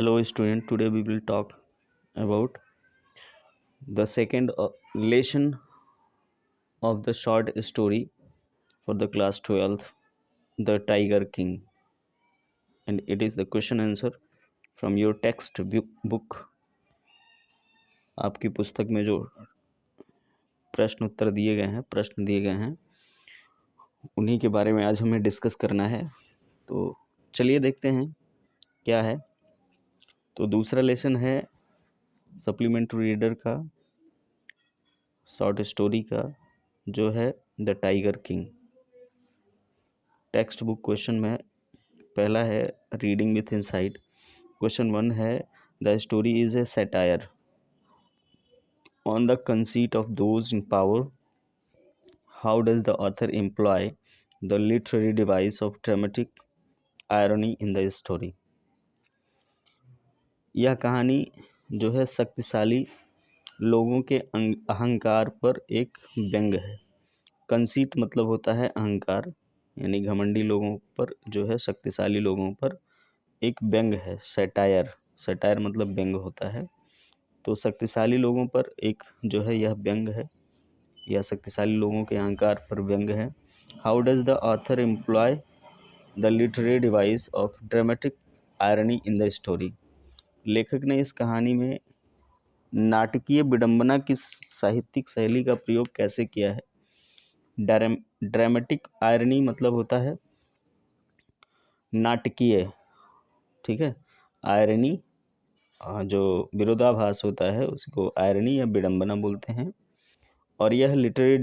Hello student, today we will talk about the second lesson of the short story for the class 12th, The Tiger King, and it is the question answer from your text book. आपकी पुस्तक में जो प्रश्न उत्तर दिए गए हैं, प्रश्न दिए गए हैं, उन्हीं के बारे में आज हमें डिस्कस करना है। तो चलिए देखते हैं क्या है। तो दूसरा लेसन है सप्लीमेंट्री रीडर का, शॉर्ट स्टोरी का, जो है the tiger king. Text book question में पहला है रीडिंग विथ इनसाइट। क्वेश्चन 1 है the story is a satire on the conceit of those in power. How does the author employ the literary device of dramatic irony in the story. यह कहानी जो है शक्तिशाली लोगों के अहंकार पर एक व्यंग है। कंसीट मतलब होता है अहंकार, यानी घमंडी लोगों पर जो है, शक्तिशाली लोगों पर एक व्यंग है। सैटायर, सैटायर मतलब व्यंग होता है। तो शक्तिशाली लोगों पर एक जो है यह व्यंग है, या शक्तिशाली लोगों के अहंकार पर व्यंग है। How does the author employ the literary device of dramatic irony in the story. लेखक ने इस कहानी में नाटकीय विडंबना की साहित्यिक शैली का प्रयोग कैसे किया है। ड्रामेटिक आयरनी मतलब होता है नाटकीय, ठीक है। आयरनी जो विरोधाभास होता है उसको आयरनी या विडंबना बोलते हैं। और यह लिटरेरी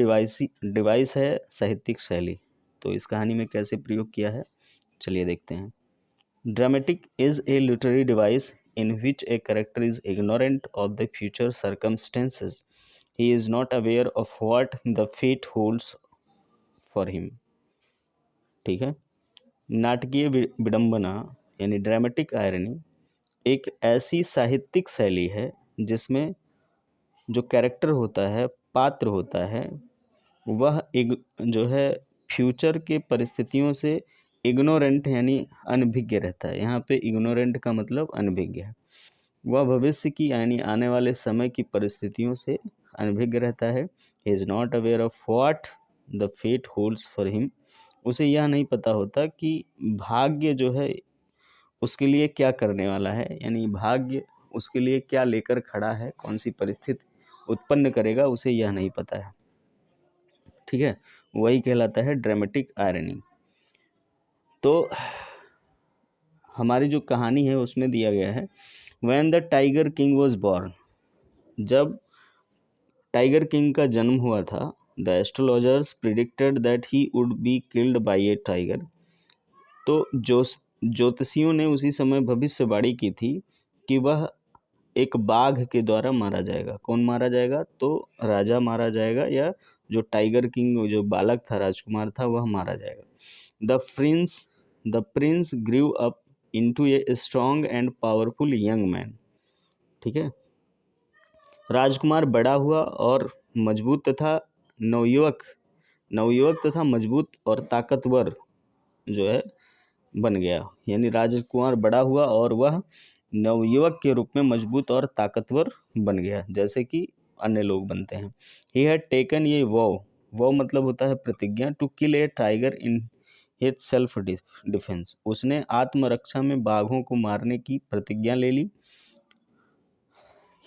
डिवाइस है, साहित्यिक शैली। तो इस कहानी में कैसे प्रयोग किया है, चलिए देखते हैं। Dramatic is a literary device in which a character is ignorant of the future circumstances. He is not aware of what the fate holds for him. ठीक है। नाटकीय विडंबना यानी ड्रामेटिक आयरनी एक ऐसी साहित्यिक शैली है जिसमें जो कैरेक्टर होता है, पात्र होता है, वह एक जो है फ्यूचर के परिस्थितियों से इग्नोरेंट यानी अनभिज्ञ रहता है। यहाँ पे इग्नोरेंट का मतलब अनभिज्ञ है। वह भविष्य की यानी आने वाले समय की परिस्थितियों से अनभिज्ञ रहता है। He is not aware of what the fate holds for him. उसे यह नहीं पता होता कि भाग्य जो है उसके लिए क्या करने वाला है, यानी भाग्य उसके लिए क्या लेकर खड़ा है, कौन सी परिस्थिति उत्पन्न करेगा, उसे यह नहीं पता है। ठीक है, वही कहलाता है ड्रामेटिक आयरनी। तो हमारी जो कहानी है उसमें दिया गया है when the tiger king was born. जब टाइगर किंग का जन्म हुआ था, the astrologers predicted that he would be killed by a tiger. तो ज्योतिषियों ने उसी समय भविष्यवाणी की थी कि वह एक बाघ के द्वारा मारा जाएगा। कौन मारा जाएगा, तो राजा मारा जाएगा, या जो टाइगर किंग जो बालक था, राजकुमार था, वह मारा जाएगा। The Prince grew up into a strong and powerful young man. ठीक है, राजकुमार बड़ा हुआ और मजबूत तथा नवयुवक तथा मजबूत और ताकतवर जो है बन गया। यानी राजकुमार बड़ा हुआ और वह नवयुवक के रूप में मजबूत और ताकतवर बन गया, जैसे कि अन्य लोग बनते हैं। ही हैड टेकन ये वो मतलब होता है प्रतिज्ञा, to kill a tiger in his self defence. उसने आत्मरक्षा में बाघों को मारने की प्रतिज्ञा ले ली।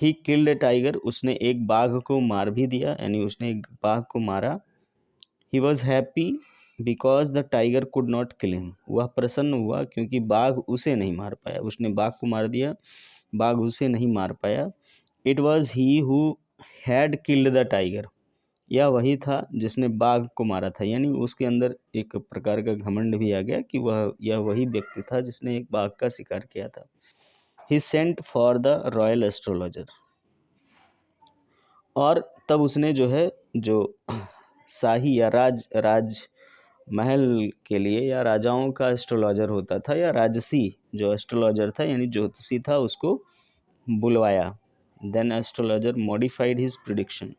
ही किल्ड ए टाइगर, उसने एक बाघ को मार भी दिया, यानी उसने एक बाघ को मारा। He was happy because the tiger could not kill him. वह प्रसन्न हुआ क्योंकि बाघ उसे नहीं मार पाया। उसने बाघ को मार दिया, बाघ उसे नहीं मार पाया। It was he who had killed the tiger. यह वही था जिसने बाघ को मारा था, यानी उसके अंदर एक प्रकार का घमंड भी आ गया कि यह वही व्यक्ति था जिसने एक बाघ का शिकार किया था। He sent for the royal astrologer. और तब उसने जो है जो शाही या राज महल के लिए या राजाओं का एस्ट्रोलॉजर होता था, या राजसी जो एस्ट्रोलॉजर था यानी ज्योतिषी था, उसको बुलवाया। Then astrologer modified his prediction.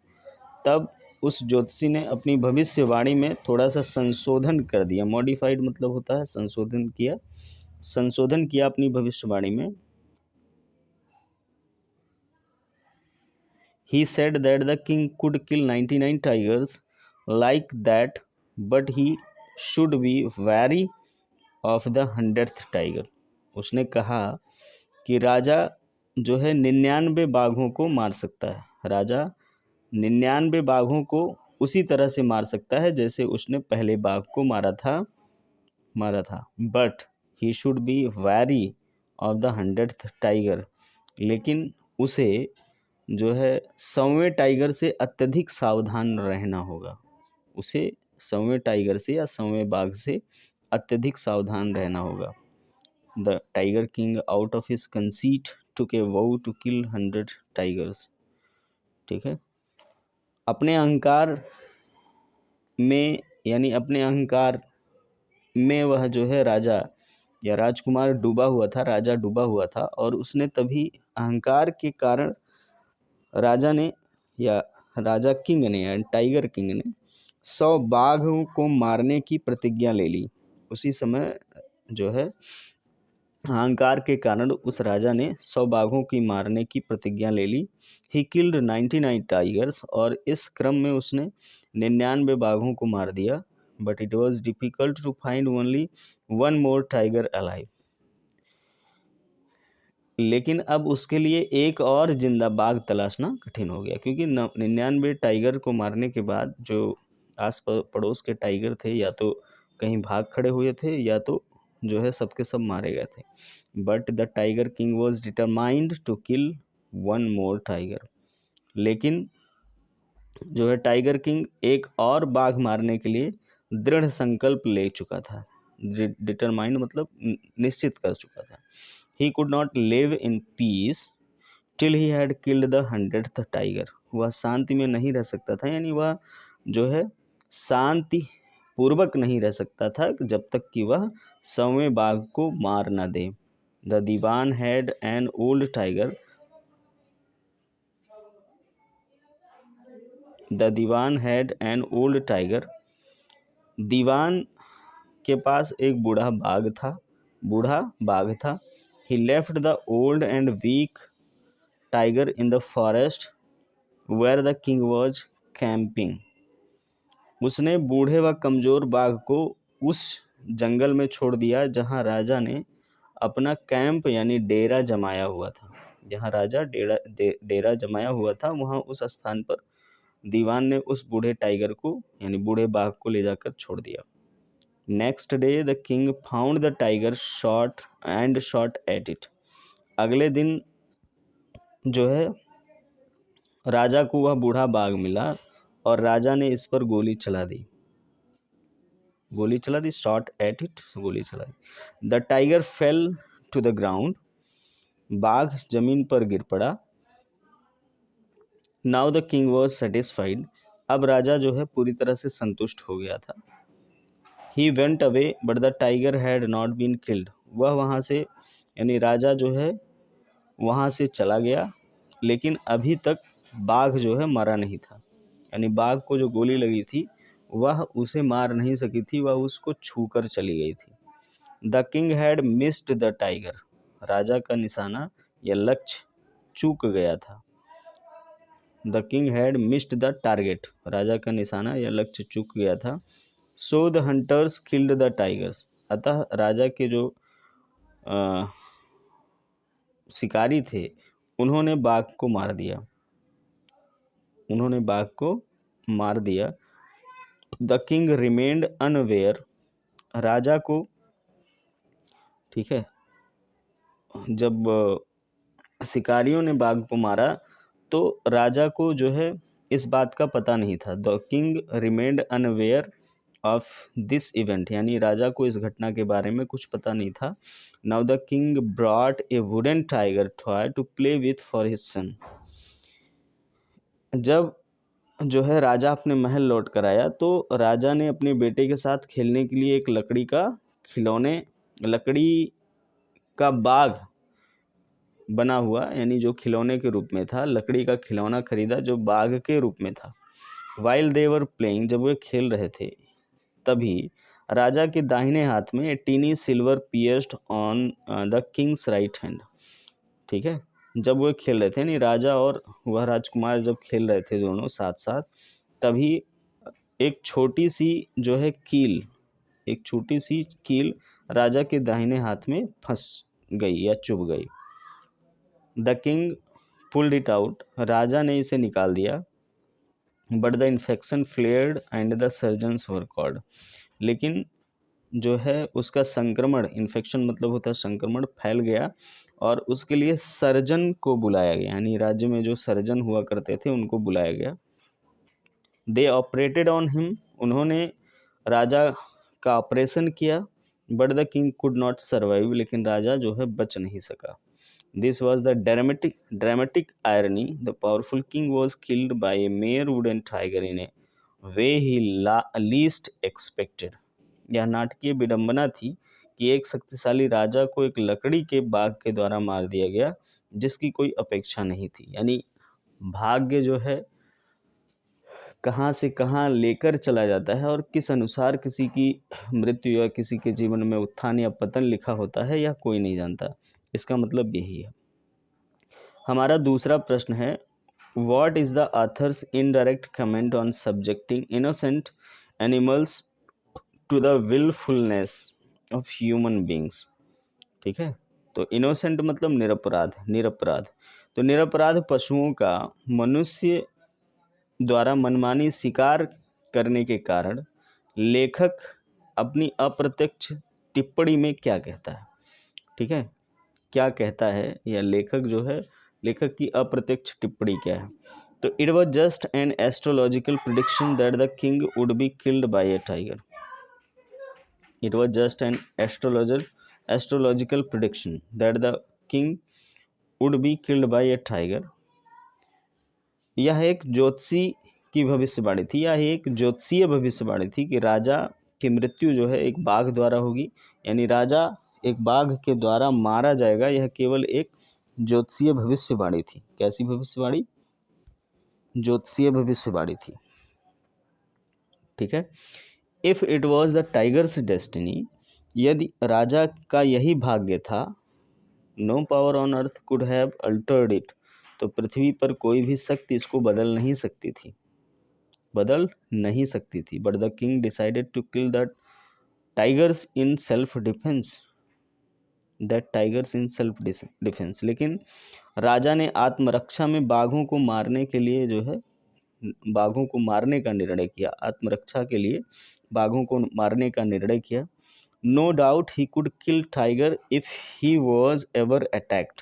तब उस ज्योतिषी ने अपनी भविष्यवाणी में थोड़ा सा संशोधन कर दिया। मॉडिफाइड मतलब होता है संशोधन किया अपनी भविष्यवाणी में। He said that the king could kill 99 tigers like that, but he should be wary of the 100th tiger. उसने कहा कि राजा जो है 99 बाघों को मार सकता है। राजा 99 बाघों को उसी तरह से मार सकता है जैसे उसने पहले बाघ को मारा था। But he should be wary of the 100th tiger, लेकिन उसे जो है 100वें टाइगर से अत्यधिक सावधान रहना होगा। उसे 100वें टाइगर से या 100वें बाघ से अत्यधिक सावधान रहना होगा। The tiger king out of his conceit took a vow to kill 100 tigers. ठीक है, अपने अहंकार में यानी अपने अहंकार में वह जो है राजा या राजकुमार डूबा हुआ था, राजा डूबा हुआ था, और उसने तभी अहंकार के कारण राजा ने या राजा किंग ने या टाइगर किंग ने 100 बाघों को मारने की प्रतिज्ञा ले ली। उसी समय जो है अहंकार के कारण उस राजा ने 100 बाघों की मारने की प्रतिज्ञा ले ली। ही किल्ड 99 टाइगर्स, और इस क्रम में उसने 99 बाघों को मार दिया। But it was difficult to find only 1 more tiger alive. लेकिन अब उसके लिए एक और जिंदा बाघ तलाशना कठिन हो गया, क्योंकि 99 टाइगर को मारने के बाद जो आस पड़ोस के टाइगर थे या तो कहीं भाग खड़े हुए थे या तो जो है सबके सब मारे गए थे। But the tiger king was determined to kill 1 more tiger. लेकिन जो है टाइगर किंग एक और बाघ मारने के लिए दृढ़ संकल्प ले चुका था। डिटरमाइंड मतलब निश्चित कर चुका था। He could not live in peace till he had killed the 100th tiger. वह शांति में नहीं रह सकता था, यानी वह जो है शांति पूर्वक नहीं रह सकता था जब तक कि वह 100वें बाघ को मार न दे। The Diwan had an old tiger. The Diwan had an old tiger. दीवान के पास एक बूढ़ा बाघ था। He left the old and weak tiger in the forest where the king was camping. उसने बूढ़े व कमजोर बाघ को उस जंगल में छोड़ दिया जहां राजा ने अपना कैंप यानी डेरा जमाया हुआ था। जहां राजा डेरा जमाया हुआ था, वहां उस स्थान पर दीवान ने उस बूढ़े टाइगर को यानी बूढ़े बाघ को ले जाकर छोड़ दिया। Next day the king found the tiger shot at it. अगले दिन जो है राजा को वह बूढ़ा बाघ मिला और राजा ने इस पर गोली चला दी, शॉट एट इट, गोली चला दी। The tiger fell to the ground. बाघ जमीन पर गिर पड़ा। Now the king was satisfied. अब राजा जो है पूरी तरह से संतुष्ट हो गया था। He went away but the tiger had not been killed. वह वहाँ से यानी राजा जो है वहाँ से चला गया, लेकिन अभी तक बाघ जो है मरा नहीं था। यानी बाघ को जो गोली लगी थी वह उसे मार नहीं सकी थी, वह उसको छूकर चली गई थी। The king had missed the tiger. राजा का निशाना या लक्ष्य चूक गया था। The king had missed the target. राजा का निशाना या लक्ष्य चूक गया था। So the hunters killed the tigers. अतः राजा के जो शिकारी थे उन्होंने बाघ को मार दिया। The king remained unaware. राजा को, ठीक है, जब शिकारियों ने बाघ को मारा तो राजा को जो है इस बात का पता नहीं था। The king remained unaware of this event, यानी राजा को इस घटना के बारे में कुछ पता नहीं था। Now the king brought a wooden tiger toy to play with for his son. जब जो है राजा अपने महल लौट कर आया तो राजा ने अपने बेटे के साथ खेलने के लिए एक लकड़ी का बाग बना हुआ, यानी जो खिलौने के रूप में था, लकड़ी का खिलौना खरीदा जो बाघ के रूप में था। वाइल दे वर प्लेइंग, जब वे खेल रहे थे तभी राजा के दाहिने हाथ में tiny silver pierced on the king's right hand. ठीक है, जब वो खेल रहे थे, यानी राजा और वह राजकुमार जब खेल रहे थे दोनों साथ साथ, तभी एक छोटी सी जो है कील, एक छोटी सी कील राजा के दाहिने हाथ में फंस गई या चुभ गई। The king pulled it out, राजा ने इसे निकाल दिया। But the infection flared and the surgeons were called, लेकिन जो है उसका संक्रमण, इन्फेक्शन मतलब होता है संक्रमण, फैल गया और उसके लिए सर्जन को बुलाया गया, यानी राज्य में जो सर्जन हुआ करते थे उनको बुलाया गया। दे ऑपरेटेड ऑन हिम, उन्होंने राजा का ऑपरेशन किया। But the king could not survive, लेकिन राजा जो है बच नहीं सका। This was the dramatic irony, the powerful king was killed by A mayor wooden tiger in A way he least expected. यह नाटकीय विडंबना थी कि एक शक्तिशाली राजा को एक लकड़ी के बाघ के द्वारा मार दिया गया, जिसकी कोई अपेक्षा नहीं थी। यानी भाग्य जो है कहाँ से कहाँ लेकर चला जाता है और किस अनुसार किसी की मृत्यु या किसी के जीवन में उत्थान या पतन लिखा होता है, यह कोई नहीं जानता। इसका मतलब यही है। हमारा दूसरा प्रश्न है, what is the author's indirect comment on subjecting innocent animals to the wilfulness of human beings. ठीक है, तो इनोसेंट मतलब निरपराध, निरपराध। तो निरपराध पशुओं का मनुष्य द्वारा मनमानी शिकार करने के कारण लेखक अपनी अप्रत्यक्ष टिप्पणी में क्या कहता है। ठीक है, क्या कहता है या लेखक जो है, लेखक की अप्रत्यक्ष टिप्पणी क्या है। तो it was just an astrological prediction that the king would be killed by a tiger. It was just an astrological prediction that the king would be killed by a tiger. यह एक ज्योतिषी की भविष्यवाणी थी, यह एक ज्योतिषीय भविष्यवाणी थी कि राजा की मृत्यु जो है एक बाघ द्वारा होगी, यानी राजा एक बाघ के द्वारा मारा जाएगा। यह केवल एक ज्योतिषीय भविष्यवाणी थी। कैसी भविष्यवाणी? ज्योतिषीय भविष्यवाणी थी। ठीक है, if it was the tiger's destiny, यदि राजा का यही भाग्य था, no power on earth could have altered it, तो पृथ्वी पर कोई भी शक्ति इसको बदल नहीं सकती थी, बदल नहीं सकती थी। But the king decided to kill the tigers in self defence, that tigers in self defence, लेकिन राजा ने आत्मरक्षा में बाघों को मारने के लिए जो है, बाघों को मारने का निर्णय किया, आत्मरक्षा के लिए बाघों को मारने का निर्णय किया। No doubt he could kill tiger if he was ever attacked.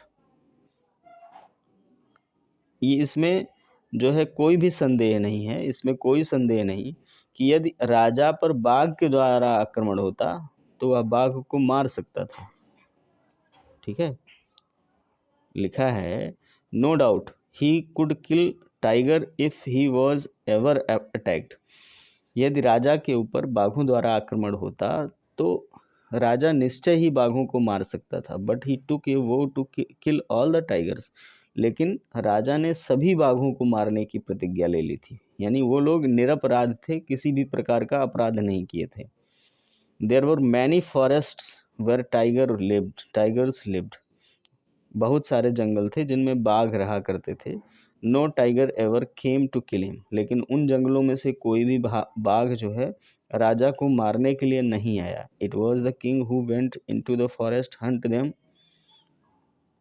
ये इसमें जो है कोई भी संदेह नहीं है, इसमें कोई संदेह नहीं कि यदि राजा पर बाघ के द्वारा आक्रमण होता तो वह बाघ को मार सकता था। ठीक है, लिखा है no doubt he could kill tiger if he was ever attacked. यदि राजा के ऊपर बाघों द्वारा आक्रमण होता तो राजा निश्चय ही बाघों को मार सकता था। But he took a vow to kill all the tigers, लेकिन राजा ने सभी बाघों को मारने की प्रतिज्ञा ले ली थी, यानी वो लोग निरपराध थे, किसी भी प्रकार का अपराध नहीं किए थे। There were many forests where tigers lived, बहुत सारे जंगल थे जिनमें बाघ रहा करते थे। No tiger ever came to kill him, लेकिन उन जंगलों में से कोई भी बाघ जो है राजा को मारने के लिए नहीं आया। It was the king who went into the forest Hunt them,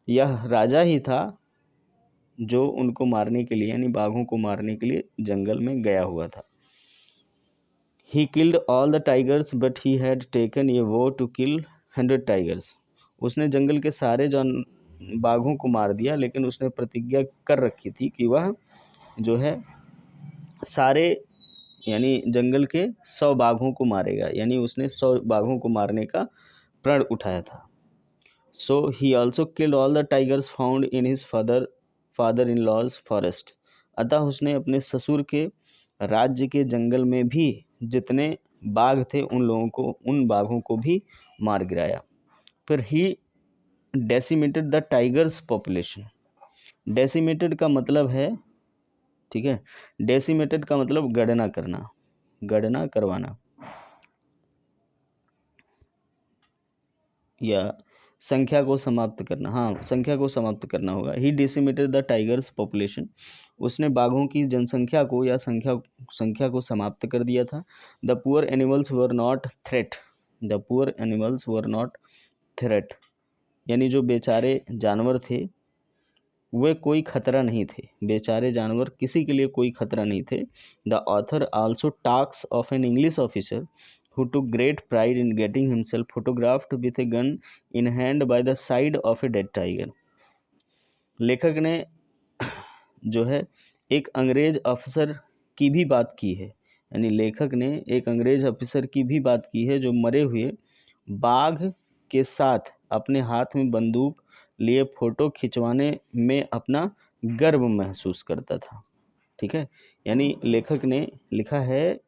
यह राजा ही था जो उनको मारने के लिए, यानी बाघों को मारने के लिए जंगल में गया हुआ था। He killed all the tigers but he had taken a vow to kill 100 tigers, उसने जंगल के सारे बाघों को मार दिया, लेकिन उसने प्रतिज्ञा कर रखी थी कि वह जो है सारे, यानी जंगल के 100 बाघों को मारेगा, यानी उसने 100 बाघों को मारने का प्रण उठाया था। So he also killed all the tigers found in his father in law's forest, अतः उसने अपने ससुर के राज्य के जंगल में भी जितने बाघ थे उन बाघों को भी मार गिराया। फिर he decimated the tigers population, decimated का मतलब है, ठीक है, डेसिमेटेड का मतलब गणना करना, गणना करवाना, या संख्या को समाप्त करना, हाँ संख्या को समाप्त करना होगा। ही डिसिमेटेड द टाइगर्स पॉपुलेशन, उसने बाघों की जनसंख्या को या संख्या को समाप्त कर दिया था। The poor animals were not threat, the poor animals were not threat, यानी जो बेचारे जानवर थे वे कोई खतरा नहीं थे, बेचारे जानवर किसी के लिए कोई खतरा नहीं थे। The author also talks of an English officer who took great pride in getting himself photographed with a gun in hand by the side of a dead tiger। लेखक ने जो है एक अंग्रेज अफसर की भी बात की है, यानी लेखक ने एक अंग्रेज अफसर की भी बात की है जो मरे हुए बाघ के साथ अपने हाथ में बंदूक लिए फोटो खिंचवाने में अपना गर्व महसूस करता था। ठीक है, यानी लेखक ने लिखा है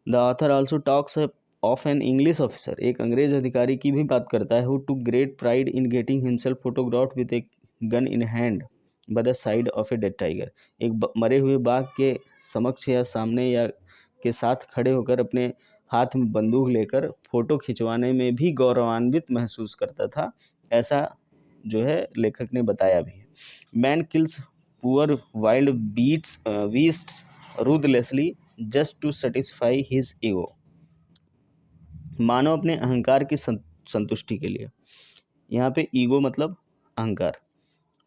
the author also talks of an English officer, एक अंग्रेज अधिकारी की भी बात करता है who took great pride in getting himself photographed with a gun in hand by the side of a dead tiger, एक मरे हुए बाघ के समक्ष या सामने या के साथ खड़े होकर अपने हाथ में बंदूक लेकर फोटो खिंचवाने में भी गौरवान्वित महसूस करता था, ऐसा जो है लेखक ने बताया भी है। Man kills poor wild beasts ruthlessly just to satisfy his ego, मानव अपने अहंकार की संतुष्टि के लिए, यहाँ पे ईगो मतलब अहंकार,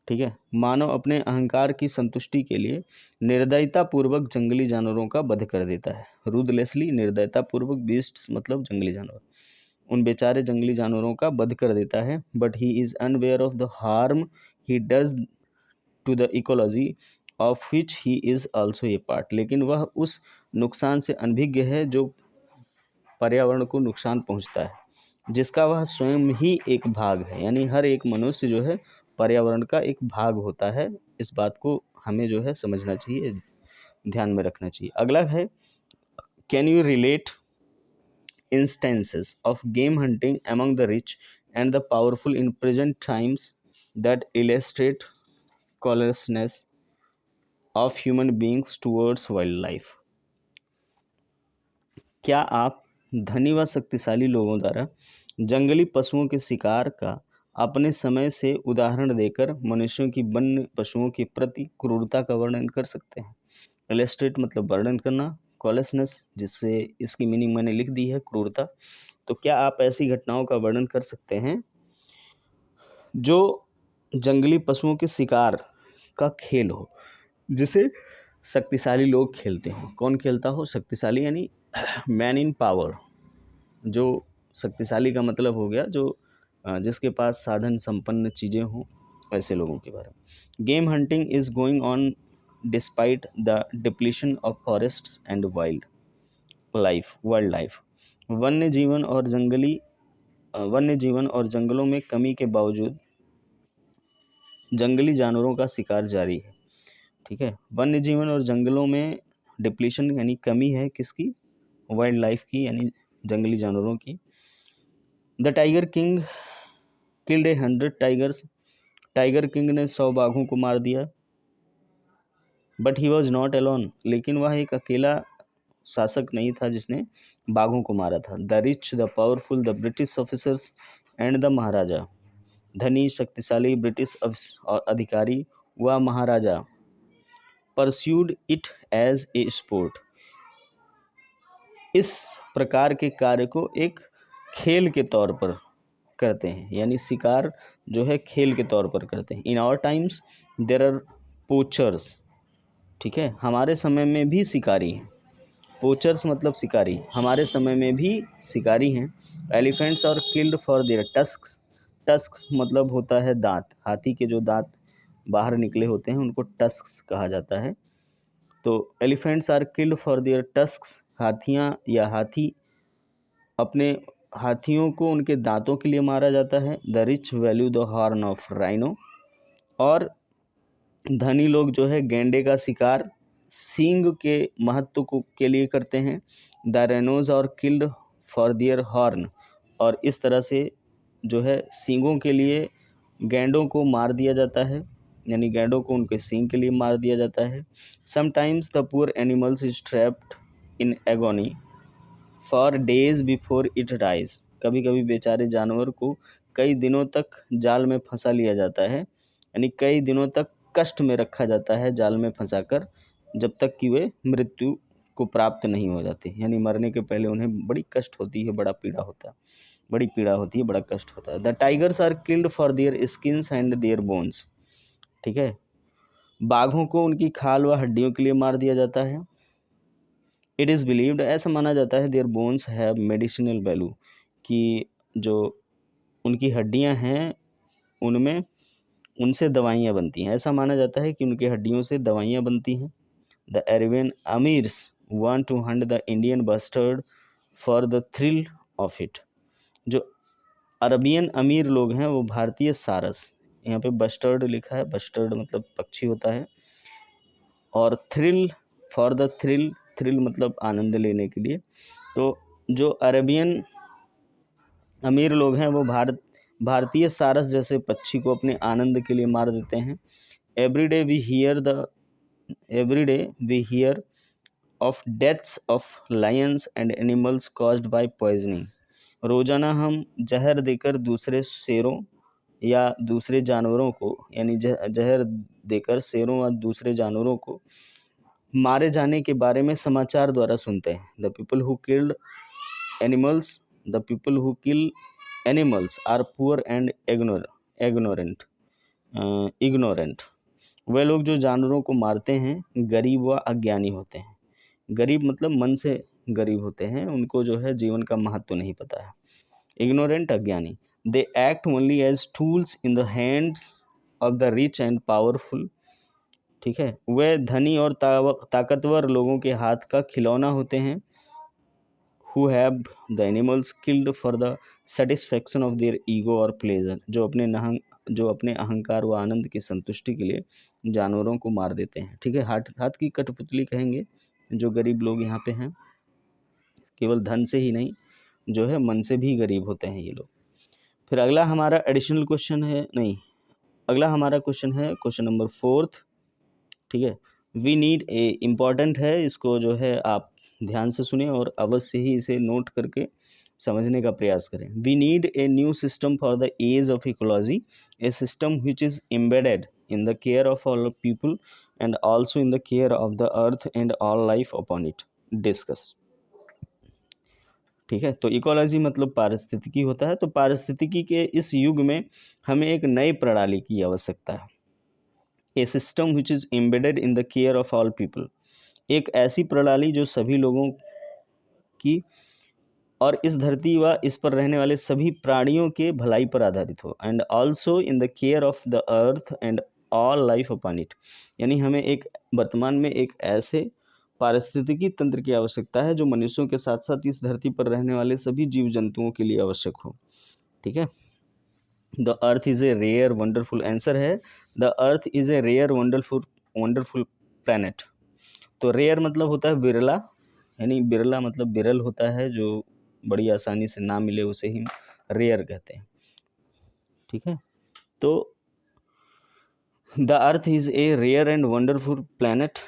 ठीक है, मानव अपने अहंकार की संतुष्टि के लिए निर्दयता पूर्वक जंगली जानवरों का वध कर देता है। रूथलेसली निर्दयता पूर्वक, बीस्ट्स मतलब जंगली जानवर, उन बेचारे जंगली जानवरों का वध कर देता है। But he is unaware of the harm he does to the ecology of which he is also a part, लेकिन वह उस नुकसान से अनभिज्ञ है जो पर्यावरण को नुकसान पहुंचता है, जिसका वह स्वयं ही एक भाग है, यानी हर एक मनुष्य जो है पर्यावरण का एक भाग होता है। इस बात को हमें जो है समझना चाहिए, ध्यान में रखना चाहिए। अगला है can you relate instances of game hunting among the rich and the powerful in present times that illustrate callousness of human beings towards wildlife. क्या आप धनी व शक्तिशाली लोगों द्वारा जंगली पशुओं के शिकार का अपने समय से उदाहरण देकर मनुष्यों की वन्य पशुओं के प्रति क्रूरता का वर्णन कर सकते हैं। इलस्ट्रेट मतलब वर्णन करना, कॉलसनेस जिससे इसकी मीनिंग मैंने लिख दी है क्रूरता। तो क्या आप ऐसी घटनाओं का वर्णन कर सकते हैं जो जंगली पशुओं के शिकार का खेल हो, जिसे शक्तिशाली लोग खेलते हो। कौन खेलता हो? शक्तिशाली यानी मैन इन पावर, जो शक्तिशाली का मतलब हो गया जो जिसके पास साधन संपन्न चीज़ें हों, ऐसे लोगों के बारे में। Game hunting is going on despite the depletion of forests and wild life. वन्य जीवन और जंगलों में कमी के बावजूद जंगली जानवरों का शिकार जारी है। ठीक है, वन्य जीवन और जंगलों में डिप्लीशन यानी कमी है किसकी? वाइल्ड लाइफ की, यानी जंगली जानवरों की। The tiger king killed 100 tigers, tiger king ने 100 बाघों को मार दिया। But he was not alone, लेकिन वह एक अकेला शासक नहीं था जिसने बाघों को मारा था। The rich, the powerful, the British officers and the maharaja, धनी, शक्तिशाली ब्रिटिश अधिकारी व maharaja pursued it as a sport, इस प्रकार के कार्य को एक खेल के तौर पर करते हैं, यानी शिकार जो है खेल के तौर पर करते हैं। In our times there are poachers, ठीक है, हमारे समय में भी शिकारी हैं। पोचर्स मतलब शिकारी, हमारे समय में भी शिकारी हैं। Elephants are killed for their tusks, tusk मतलब होता है दांत, हाथी के जो दांत बाहर निकले होते हैं उनको टस्क्स कहा जाता है। तो elephants are killed for their tusks, हाथियाँ या हाथी अपने हाथियों को उनके दांतों के लिए मारा जाता है। The rich value the horn of rhino, और धनी लोग जो है गेंडे का शिकार सींग के महत्व को के लिए करते हैं। The rhinos are killed for their horn, और इस तरह से जो है सींगों के लिए गैंडों को मार दिया जाता है, यानी गैंडों को उनके सींग के लिए मार दिया जाता है। Sometimes the poor animals is trapped in agony for days before it dies, कभी कभी बेचारे जानवर को कई दिनों तक जाल में फंसा लिया जाता है, यानी कई दिनों तक कष्ट में रखा जाता है जाल में फंसाकर, जब तक कि वे मृत्यु को प्राप्त नहीं हो जाते, यानी मरने के पहले उन्हें बड़ी कष्ट होती है, बड़ी पीड़ा होती है, बड़ा कष्ट होता है। The tigers are killed for their skins and their bones, ठीक है। बाघों को उनकी खाल व हड्डियों के लिए मार दिया जाता है। इट इज़ बिलीव्ड, ऐसा माना जाता है, their bones have medicinal value, कि जो उनकी हड्डियां हैं उनमें उनसे दवाइयाँ बनती हैं, ऐसा माना जाता है कि उनकी हड्डियों से दवाइयाँ बनती हैं। The Arabian emirs want to hunt the Indian bustard for the thrill of it, जो अरबियन अमीर लोग हैं वो भारतीय सारस, यहाँ पे बस्टर्ड लिखा है, बस्टर्ड मतलब पक्षी होता है, और thrill for the thrill, thrill मतलब आनंद लेने के लिए। तो जो अरेबियन अमीर लोग हैं वो भारतीय सारस जैसे पक्षी को अपने आनंद के लिए मार देते हैं। Every day we hear of deaths of lions and animals caused by poisoning, रोज़ाना हम जहर देकर दूसरे शेरों या दूसरे जानवरों को, यानी जहर देकर शेरों या दूसरे जानवरों को मारे जाने के बारे में समाचार द्वारा सुनते हैं। The people who kill animals are poor and ignorant, वे लोग जो जानवरों को मारते हैं गरीब व अज्ञानी होते हैं। गरीब मतलब मन से गरीब होते हैं, उनको जो है जीवन का महत्व नहीं पता है। इग्नोरेंट अज्ञानी। They act only as tools in the hands of the rich and powerful, ठीक है, वे धनी और ताकतवर लोगों के हाथ का खिलौना होते हैं। Who have the animals killed for the satisfaction of their ego और प्लेजर, जो अपने अहंकार व आनंद की संतुष्टि के लिए जानवरों को मार देते हैं, ठीक है। हाथ की कठपुतली कहेंगे जो गरीब लोग यहाँ पे हैं, केवल धन से ही नहीं, जो है मन से भी गरीब होते हैं ये लोग। फिर अगला हमारा एडिशनल क्वेश्चन है, नहीं, अगला हमारा क्वेश्चन है क्वेश्चन नंबर 4, ठीक है। वी नीड ए, इम्पॉर्टेंट है, इसको जो है आप ध्यान से सुने और अवश्य ही इसे नोट करके समझने का प्रयास करें। We need a new system for the age of ecology, a system which is embedded in the care of all people and also in the care of the earth and all life upon it. Discuss, ठीक है। तो ecology मतलब पारिस्थितिकी होता है, तो पारिस्थितिकी के इस युग में हमें एक नई प्रणाली की आवश्यकता है। A system which is embedded in the care of all people, एक ऐसी प्रणाली जो सभी लोगों की और इस धरती व इस पर रहने वाले सभी प्राणियों के भलाई पर आधारित हो। And also in the care of the earth and all life upon it, यानी हमें एक वर्तमान में एक ऐसे पारिस्थितिकी तंत्र की आवश्यकता है जो मनुष्यों के साथ साथ इस धरती पर रहने वाले सभी जीव जंतुओं के लिए आवश्यक हो, ठीक है। The earth is a rare wonderful, answer है the earth is a rare wonderful planet. तो रेयर मतलब होता है बिरला, यानी बिरला मतलब बिरल होता है, जो बड़ी आसानी से ना मिले उसे ही रेयर कहते हैं, ठीक है। तो the earth is a rare and wonderful planet,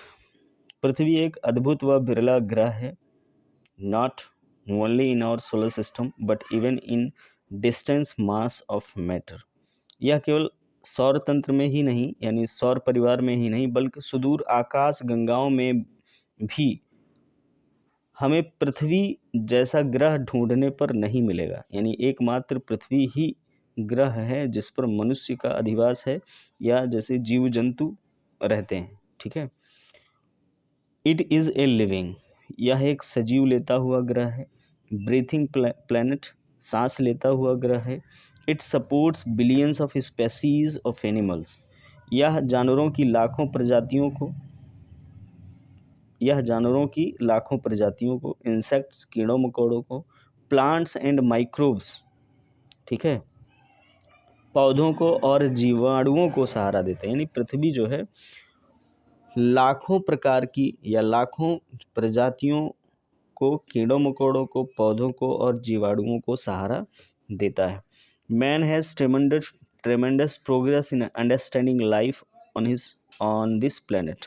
पृथ्वी एक अद्भुत व बिरला ग्रह है। Not only in our solar system but even in distance mass of matter, यह केवल सौर तंत्र में ही नहीं, यानी सौर परिवार में ही नहीं, बल्कि सुदूर आकाश गंगाओं में भी हमें पृथ्वी जैसा ग्रह ढूंढने पर नहीं मिलेगा, यानी एकमात्र पृथ्वी ही ग्रह है जिस पर मनुष्य का अधिवास है या जैसे जीव जंतु रहते हैं, ठीक है। इट इज़ ए लिविंग, यह एक सजीव लेता हुआ ग्रह है। ब्रीथिंग प्लैनेट, सांस लेता हुआ ग्रह है। It supports billions of species of animals, यह जानवरों की लाखों प्रजातियों को, इंसेक्ट्स कीड़ों मकोड़ों को, प्लांट्स एंड माइक्रोब्स, ठीक है, पौधों को और जीवाणुओं को सहारा देता है। यानी पृथ्वी जो है लाखों प्रकार की या लाखों प्रजातियों को, कीड़ों मकोड़ों को, पौधों को और जीवाणुओं को सहारा देता है। Man has tremendous progress in understanding life on this planet,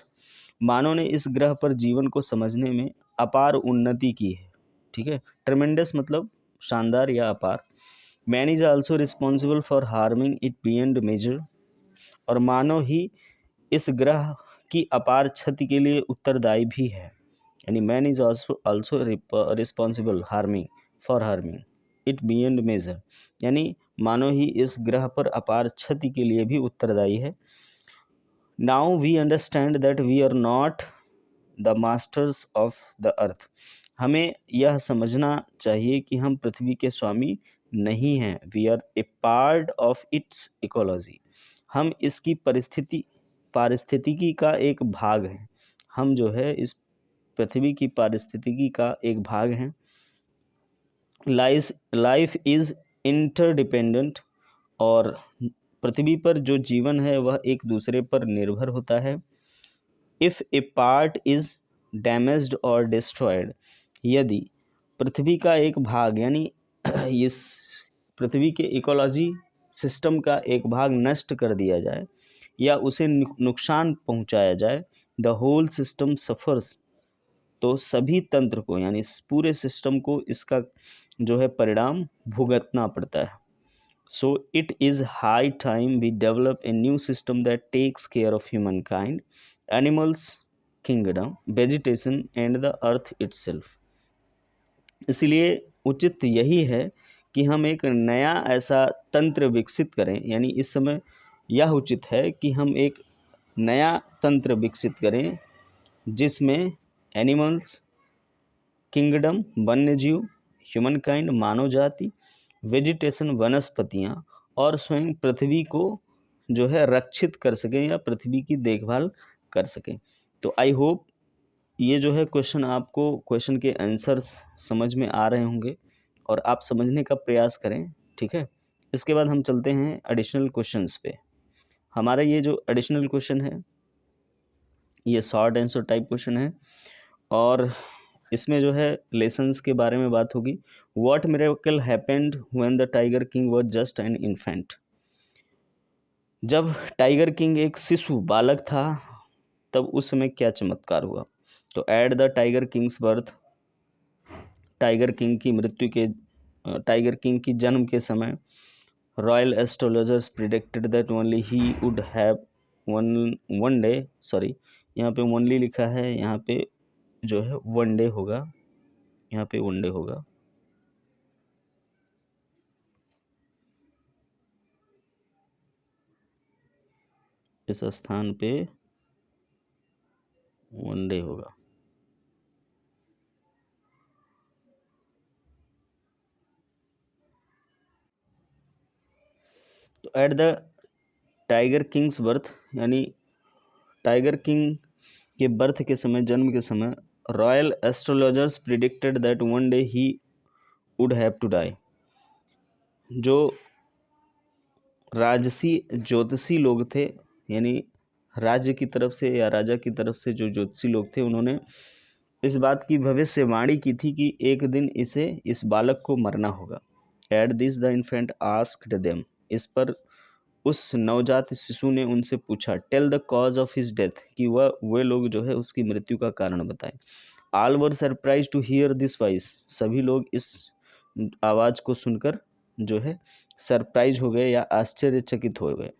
मानव ने इस ग्रह पर जीवन को समझने में अपार उन्नति की है, ठीक है। ट्रेमेंडस मतलब शानदार या अपार, man is also responsible for harming it beyond measure, और मानव ही इस ग्रह की अपार क्षति के लिए उत्तरदायी भी है। यानी man is also responsible harming it beyond measure, यानी मानव ही इस ग्रह पर अपार क्षति के लिए भी उत्तरदायी है। Now we understand that we are not the masters of the earth. हमें यह समझना चाहिए कि हम पृथ्वी के स्वामी नहीं हैं। We are a part of its ecology. हम इसकी पारिस्थितिकी का एक भाग हैं। हम जो है इस पृथ्वी की पारिस्थितिकी का एक भाग हैं। लाइफ इज इंटरडिपेंडेंट, और पृथ्वी पर जो जीवन है वह एक दूसरे पर निर्भर होता है। If A part is damaged और डिस्ट्रॉयड, यदि पृथ्वी का एक भाग यानी इस पृथ्वी के इकोलॉजी सिस्टम का एक भाग नष्ट कर दिया जाए या उसे नुकसान पहुंचाया जाए, द होल सिस्टम सफ़र्स, तो सभी तंत्र को यानी इस पूरे सिस्टम को इसका जो है परिणाम भुगतना पड़ता है। So it is high time we develop a new system that takes care of human kind, animals kingdom, vegetation and the earth itself. इसलिए उचित यही है कि हम एक नया ऐसा तंत्र विकसित करें, यानी इस समय यह उचित है कि हम एक नया तंत्र विकसित करें जिसमें एनिमल्स किंगडम वन्य जीव, ह्यूमन काइंड मानव जाति, वेजिटेशन वनस्पतियाँ, और स्वयं पृथ्वी को जो है रक्षित कर सकें या पृथ्वी की देखभाल कर सकें। तो आई होप ये जो है क्वेश्चन के आंसर्स समझ में आ रहे होंगे और आप समझने का प्रयास करें, ठीक है। इसके बाद हम चलते हैं एडिशनल क्वेश्चंस पे। हमारा ये जो एडिशनल क्वेश्चन है ये शॉर्ट आंसर टाइप क्वेश्चन है, और इसमें जो है लेसन्स के बारे में बात होगी। What miracle happened when the tiger king was just an infant. जब टाइगर किंग एक शिशु बालक था तब उस समय क्या चमत्कार हुआ। तो at the tiger king's birth, tiger king की मृत्यु के टाइगर किंग की जन्म के समय royal astrologers predicted that only he would have one day, sorry यहाँ पे ओनली लिखा है, यहाँ पे जो है वन डे होगा, यहाँ पे वन डे होगा। इस स्थान पे वन डे होगा। तो at the tiger king's birth, यानी टाइगर किंग के बर्थ के समय, जन्म के समय, royal astrologers predicted that one day he would have to die. जो राजसी ज्योतिषी लोग थे, यानी राज्य की तरफ से या राजा की तरफ से जो ज्योतिषी लोग थे, उन्होंने इस बात की भविष्यवाणी की थी कि एक दिन इस बालक को मरना होगा। At this the infant asked them, इस पर उस नवजात शिशु ने उनसे पूछा, tell the cause of his death, कि वे लोग जो है उसकी मृत्यु का कारण बताएं। All were surprise to hear this voice, सभी लोग इस आवाज़ को सुनकर जो है सरप्राइज हो गए या आश्चर्यचकित हो गए।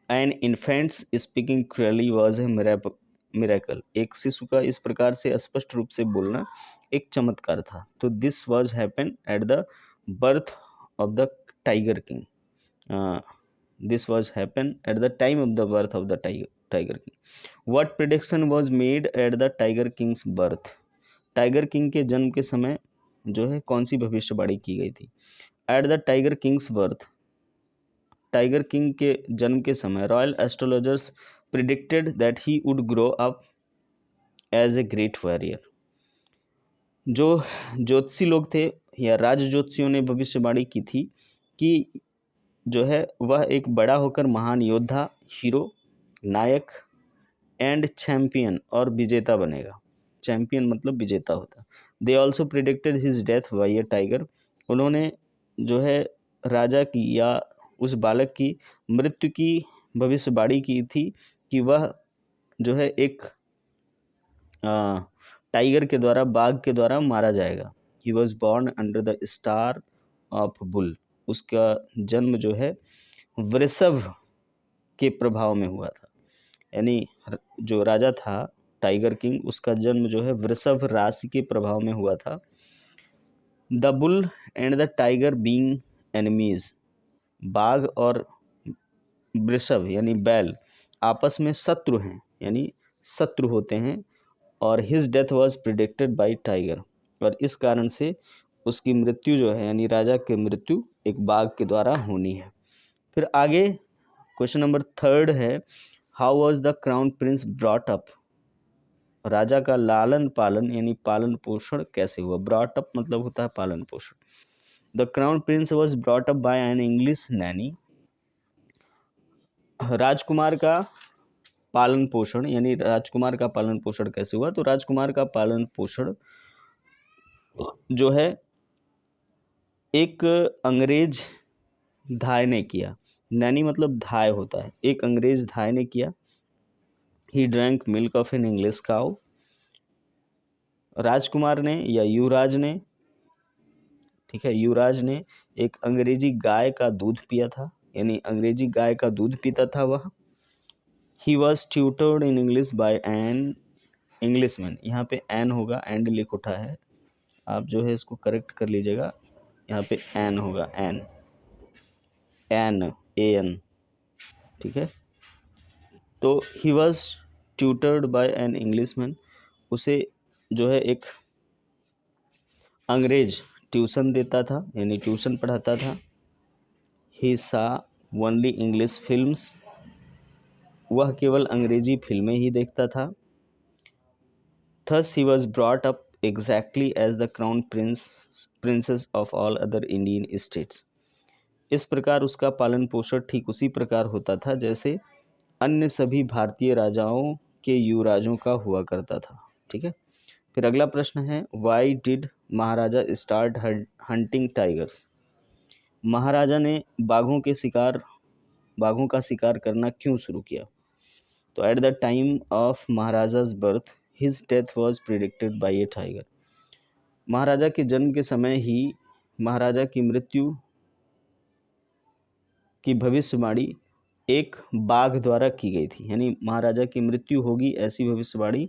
An infant's speaking clearly was a miracle, एक शिशु का इस प्रकार से स्पष्ट रूप से बोलना एक चमत्कार था। तो this was happen at the birth of the tiger king, this was happen at the time of the birth of the tiger king. What prediction was made at the tiger king's birth, tiger king के जन्म के समय जो है कौन सी भविष्यवाणी की गई थी। At the tiger king's birth, tiger king के जन्म के समय royal astrologers predicted that he would grow up as a great warrior. जो ज्योतिषी लोग थे या राज ज्योतिषियों ने भविष्यवाणी की थी कि जो है वह एक बड़ा होकर महान योद्धा, हीरो, नायक एंड चैम्पियन और विजेता बनेगा। चैम्पियन मतलब विजेता होता। They also predicted his death by a tiger, उन्होंने जो है राजा की या उस बालक की मृत्यु की भविष्यवाणी की थी कि वह जो है एक टाइगर के द्वारा, बाघ के द्वारा मारा जाएगा। He was born under the star of bull, उसका जन्म जो है वृषभ के प्रभाव में हुआ था। यानी जो राजा था टाइगर किंग, उसका जन्म जो है वृषभ राशि के प्रभाव में हुआ था। The bull and the tiger being enemies, बाघ और वृषभ यानी बैल आपस में शत्रु हैं, यानी शत्रु होते हैं। और his death was predicted by Tiger, और इस कारण से उसकी मृत्यु जो है यानी राजा की मृत्यु एक बाघ के द्वारा होनी है। फिर आगे क्वेश्चन नंबर 3 है, how was the crown prince brought up, राजा का लालन पालन यानी पालन पोषण कैसे हुआ। ब्रॉट अप मतलब होता है पालन पोषण। The crown prince was brought up by an English nanny, राजकुमार का पालन पोषण यानी राजकुमार का पालन पोषण कैसे हुआ। तो राजकुमार का पालन पोषण जो है एक अंग्रेज धाय ने किया। नैनी मतलब धाय होता है, एक अंग्रेज धाय ने किया। He drank milk of an English cow, राजकुमार ने या युवराज ने, ठीक है, युवराज ने एक अंग्रेजी गाय का दूध पिया था, यानी अंग्रेजी गाय का दूध पीता था वह। He was tutored in English by an Englishman, यहाँ पे एन होगा, एंड लिख उठा है, आप जो है इसको करेक्ट कर लीजिएगा, यहाँ पे एन होगा, एन एन ए एन, ठीक है। तो he was tutored by an Englishman, उसे जो है एक अंग्रेज ट्यूशन देता था यानी ट्यूशन पढ़ाता था। ही सा ओनली इंग्लिश फिल्म्स, वह केवल अंग्रेजी फिल्में ही देखता था। Thus he was brought up exactly as the crown princes of all other Indian states, इस प्रकार उसका पालन पोषण ठीक उसी प्रकार होता था जैसे अन्य सभी भारतीय राजाओं के युवराजों का हुआ करता था, ठीक है। फिर अगला प्रश्न है, why did maharaja start hunting tigers, maharaja ने बाघों का शिकार करना क्यों शुरू किया। तो at the time of maharaja's birth his death was predicted by a tiger, maharaja के जन्म के समय ही महाराजा की मृत्यु की भविष्यवाणी एक बाघ द्वारा की गई थी, यानी महाराजा की मृत्यु होगी ऐसी भविष्यवाणी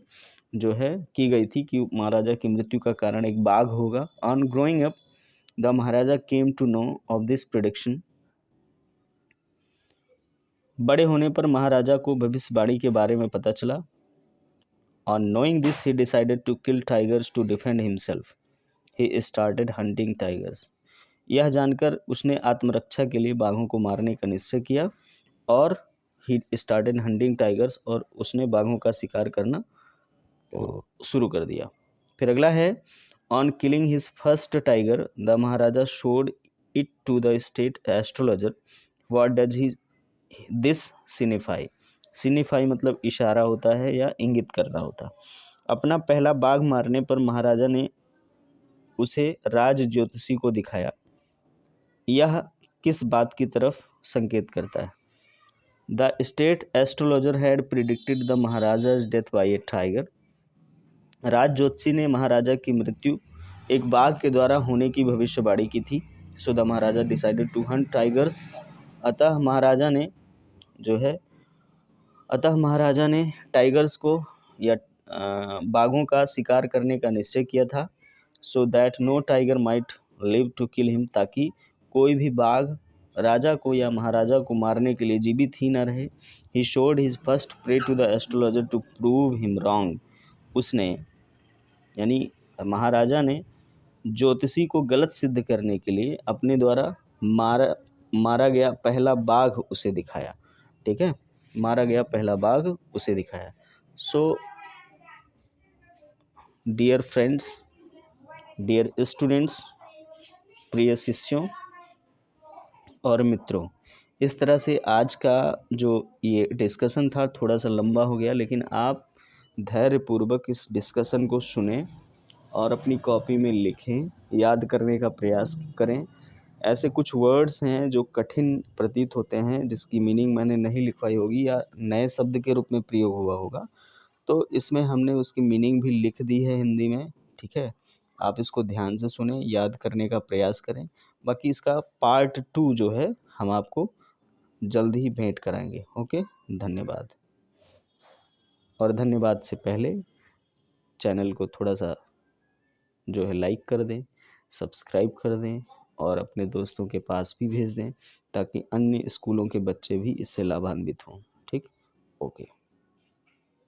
जो है की गई थी कि महाराजा की मृत्यु का कारण एक बाघ होगा। On growing up the maharaja came to know of this prediction, बड़े होने पर महाराजा को भविष्यवाणी के बारे में पता चला। On knowing this he decided to kill tigers to defend himself, he started hunting tigers, यह जानकर उसने आत्मरक्षा के लिए बाघों को मारने का निश्चय किया और ही स्टार्टेड हंटिंग टाइगर्स, और उसने बाघों का शिकार करना शुरू कर दिया। फिर अगला है, on killing his first tiger the maharaja showed it to the state astrologer, what does he this signify, signify मतलब इशारा होता है या इंगित करना होता है। अपना पहला बाघ मारने पर महाराजा ने उसे राज ज्योतिषी को दिखाया, यह किस बात की तरफ संकेत करता है। The state astrologer had predicted the maharaja's death by a tiger, राज ज्योतिषी ने महाराजा की मृत्यु एक बाघ के द्वारा होने की भविष्यवाणी की थी। So the maharaja decided to hunt tigers, अतः महाराजा ने टाइगर्स को या बाघों का शिकार करने का निश्चय किया था। So that no tiger might live to kill him, ताकि कोई भी बाघ राजा को या महाराजा को मारने के लिए जीवित ही न रहे। He showed his first prey to the astrologer to prove him wrong, उसने यानी महाराजा ने ज्योतिषी को गलत सिद्ध करने के लिए अपने द्वारा मारा गया पहला बाघ उसे दिखाया, ठीक है, मारा गया पहला बाघ उसे दिखाया। So dear friends, dear students, प्रिय शिष्यों और मित्रों, इस तरह से आज का जो ये डिस्कशन था थोड़ा सा लंबा हो गया, लेकिन आप धैर्यपूर्वक इस डिस्कशन को सुने और अपनी कॉपी में लिखें, याद करने का प्रयास करें। ऐसे कुछ वर्ड्स हैं जो कठिन प्रतीत होते हैं, जिसकी मीनिंग मैंने नहीं लिखवाई होगी या नए शब्द के रूप में प्रयोग हुआ होगा, तो इसमें हमने उसकी मीनिंग भी लिख दी है हिंदी में, ठीक है। आप इसको ध्यान से सुने, याद करने का प्रयास करें। बाकी इसका पार्ट 2 जो है हम आपको जल्द ही भेंट कराएंगे। ओके, धन्यवाद। और धन्यवाद से पहले चैनल को थोड़ा सा जो है लाइक कर दें, सब्सक्राइब कर दें और अपने दोस्तों के पास भी भेज दें ताकि अन्य स्कूलों के बच्चे भी इससे लाभान्वित हों। ठीक, ओके।